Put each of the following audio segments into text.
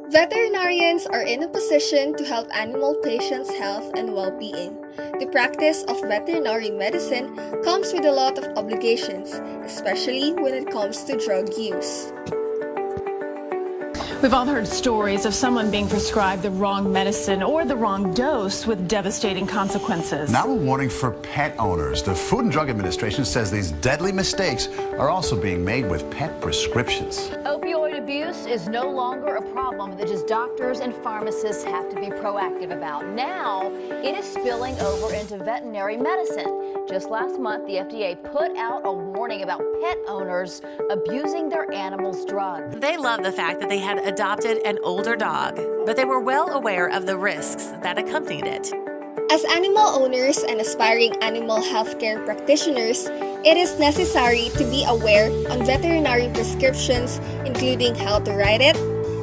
Veterinarians are in a position to help animal patients' health and well-being. The practice of veterinary medicine comes with a lot of obligations, especially when it comes to drug use. We've all heard stories of someone being prescribed the wrong medicine or the wrong dose with devastating consequences. Now a warning for pet owners. The Food and Drug Administration says these deadly mistakes are also being made with pet prescriptions. Opioid abuse is no longer a problem that just doctors and pharmacists have to be proactive about. Now it is spilling over into veterinary medicine. Just last month, the FDA put out a warning about pet owners abusing their animals' drugs. They love the fact that they had adopted an older dog, but they were well aware of the risks that accompanied it. As animal owners and aspiring animal healthcare practitioners, it is necessary to be aware on veterinary prescriptions, including how to write it,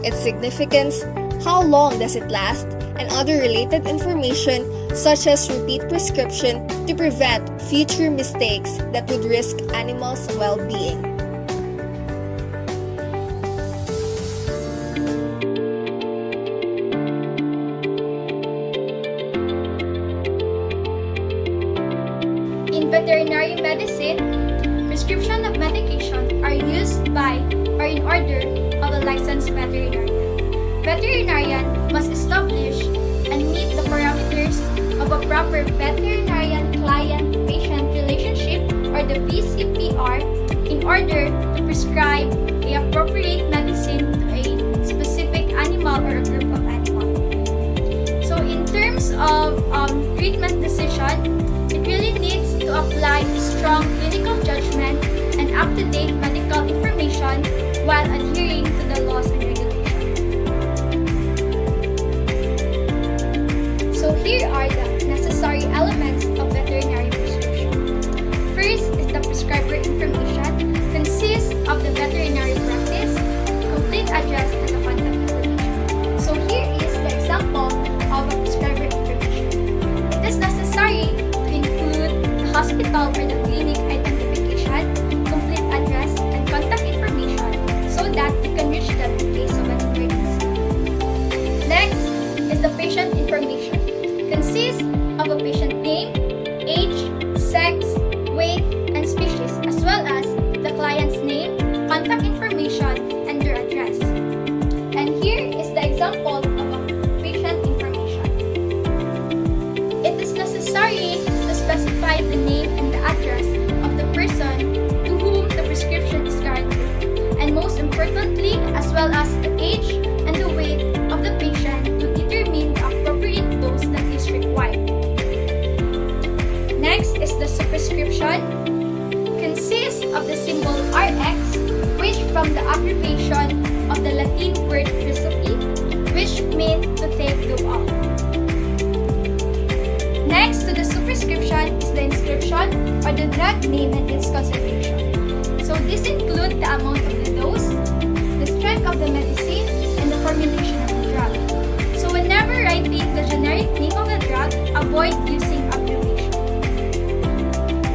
its significance, how long does it last, and other related information such as repeat prescription to prevent future mistakes that would risk animals' well-being. In veterinary medicine, prescription of medication are used by or in order of a licensed veterinarian. Veterinarian must establish and meet the parameters of a proper veterinarian-client patient relationship or the VCPR in order to prescribe the appropriate medicine to a specific animal or a group of animals. So in terms of treatment decision, it really needs to apply strong clinical judgment and up-to-date medical information while adhering to the laws and regulations. So here are the necessary elements of veterinary prescription. First is the prescriber information, consists of the veterinary practice, complete address, and the contact information. So here is the example of a prescriber information. It is necessary to include the hospital or the clinic identification, complete address, and contact information so that you can reach them in case of an emergency. Next is the patient information. Consists of a patient name, age, sex, weight, and species, as well as the client's name, contact information, and their address. And here is the example of a patient information. It is necessary to specify the name and the address of the person to whom the prescription is granted, and most importantly, as well as the age and the weight of the patient to determine the appropriate dose that is required. Next is the superscription. Consists of the symbol RX, which from the abbreviation of the Latin word recipe, which means to take the off. Next to the superscription is the inscription or the drug name and its concentration. So this includes the amount of the dose, the strength of the medicine, and the formulation of the drug. So whenever writing the generic name of the drug, avoid using abbreviation.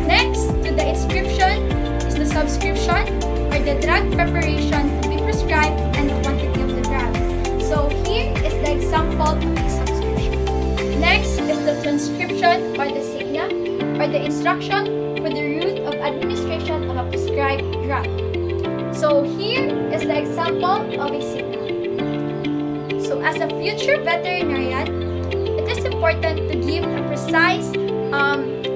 Next to the inscription is the subscription or the drug preparation to be prescribed and the quantity of the drug. So here is the example of the subscription. Next is the transcription or the signa or the instruction for the route of administration of a prescribed drug. So here is the example of a signa. So as a future veterinarian, it is important to give a precise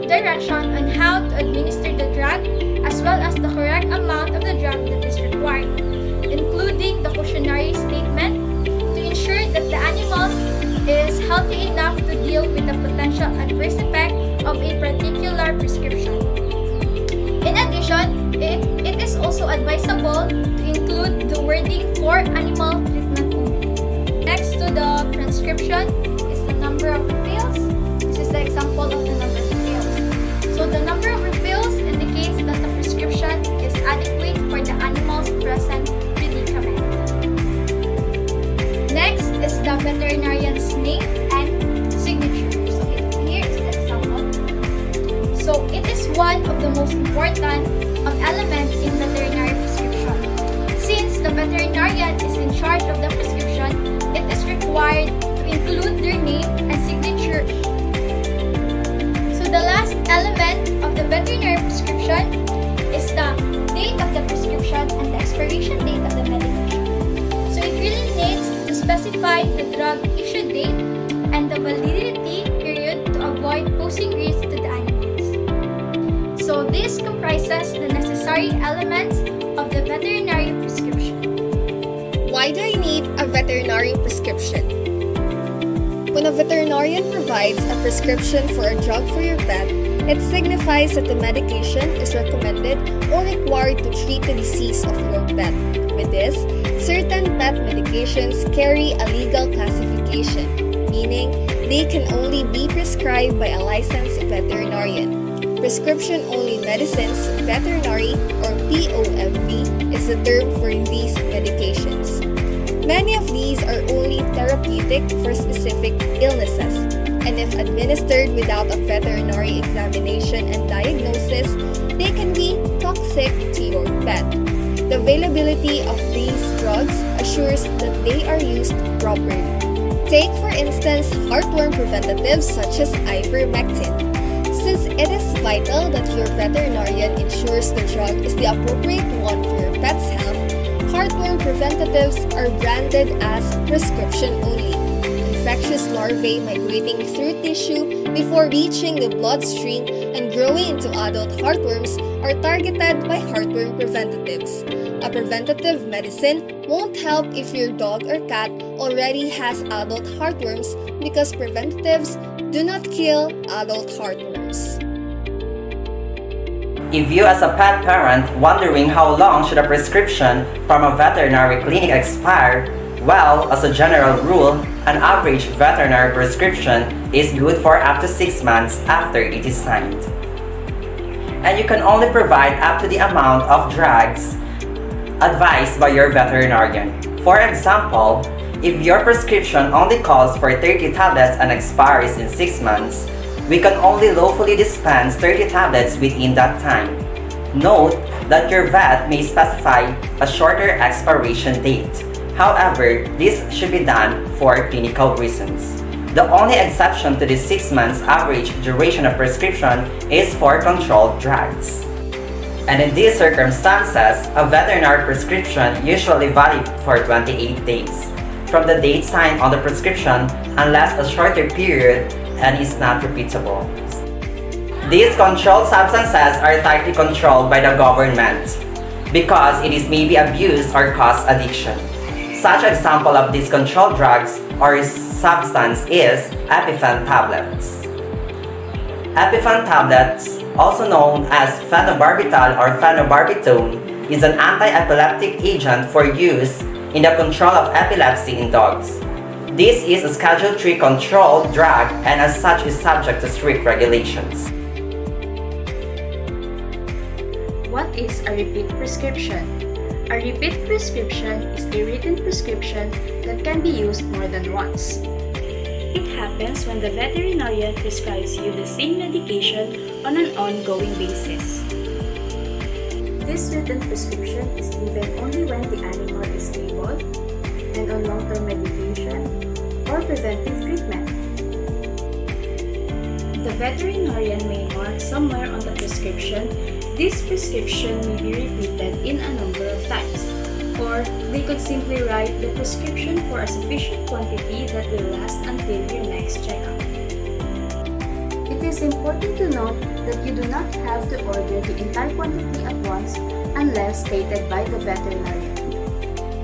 direction on how to administer the drug as well as the correct amount of the drug that is required, including the cautionary statement to ensure that the animal is healthy enough to deal with the potential adverse effect of a particular prescription. In addition, it is also advisable to include the wording for animal treatment only. Next to the prescription is the number of refills. This is the example of the number of refills. So the number of refills indicates that the prescription is adequate for the animal's present predicament. Next is the veterinarian's name and signature. So here is the example. So it is one of the most important elements in veterinary prescription. Since the veterinarian is in charge of the prescription, it is required to include their name and signature. So the last element of the veterinary prescription is the date of the prescription and the expiration date of the medication. So it really needs to specify the drug issue date and the validity period to avoid posing risk to the animals. So this comprises the necessary elements of the veterinary prescription. Why do I need a veterinary prescription? When a veterinarian provides a prescription for a drug for your pet, it signifies that the medication is recommended or required to treat the disease of your pet. With this, certain pet medications carry a legal classification, meaning they can only be prescribed by a licensed veterinarian. Prescription-only medicines, veterinary or POMV is the term for these medications. Many of these are only therapeutic for specific illnesses, and if administered without a veterinary examination and diagnosis, they can be toxic to your pet. The availability of these drugs assures that they are used properly. Take for instance heartworm preventatives such as ivermectin. Since it is vital that your veterinarian ensures the drug is the appropriate one for your pet's health, heartworm preventatives are branded as prescription only. Infectious larvae migrating through tissue before reaching the bloodstream and growing into adult heartworms are targeted by heartworm preventatives. A preventative medicine won't help if your dog or cat already has adult heartworms because preventatives do not kill adult heartworms. If you as a pet parent wondering how long should a prescription from a veterinary clinic expire, well, as a general rule, an average veterinary prescription is good for up to 6 months after it is signed. And you can only provide up to the amount of drugs advised by your veterinarian. For example, if your prescription only calls for 30 tablets and expires in 6 months, we can only lawfully dispense 30 tablets within that time. Note that your vet may specify a shorter expiration date. However, this should be done for clinical reasons. The only exception to this 6 months average duration of prescription is for controlled drugs. And in these circumstances, a veterinary prescription usually valid for 28 days from the date signed on the prescription unless a shorter period and is not repeatable. These controlled substances are tightly controlled by the government because it is maybe abused or cause addiction. Such example of these controlled drugs or substance is Epifen tablets. Epifen tablets, also known as phenobarbital or phenobarbital, is an anti-epileptic agent for use in the control of epilepsy in dogs. This is a Schedule III controlled drug and as such is subject to strict regulations. What is a repeat prescription? A repeat prescription is a written prescription that can be used more than once. It happens when the veterinarian prescribes you the same medication on an ongoing basis. This written prescription is given only when the animal is stable and on long-term medication or preventive treatment. The veterinarian may mark somewhere on the prescription, this prescription may be repeated in a number of times, or they could simply write the prescription for a sufficient quantity that will last until your next checkup. It is important to note that you do not have to order the entire quantity at once unless stated by the veterinarian.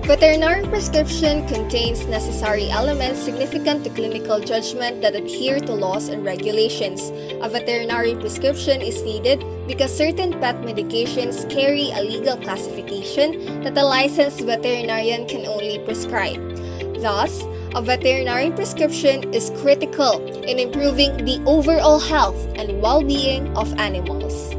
Veterinary prescription contains necessary elements significant to clinical judgment that adhere to laws and regulations. A veterinary prescription is needed because certain pet medications carry a legal classification that a licensed veterinarian can only prescribe. Thus, a veterinary prescription is critical in improving the overall health and well-being of animals.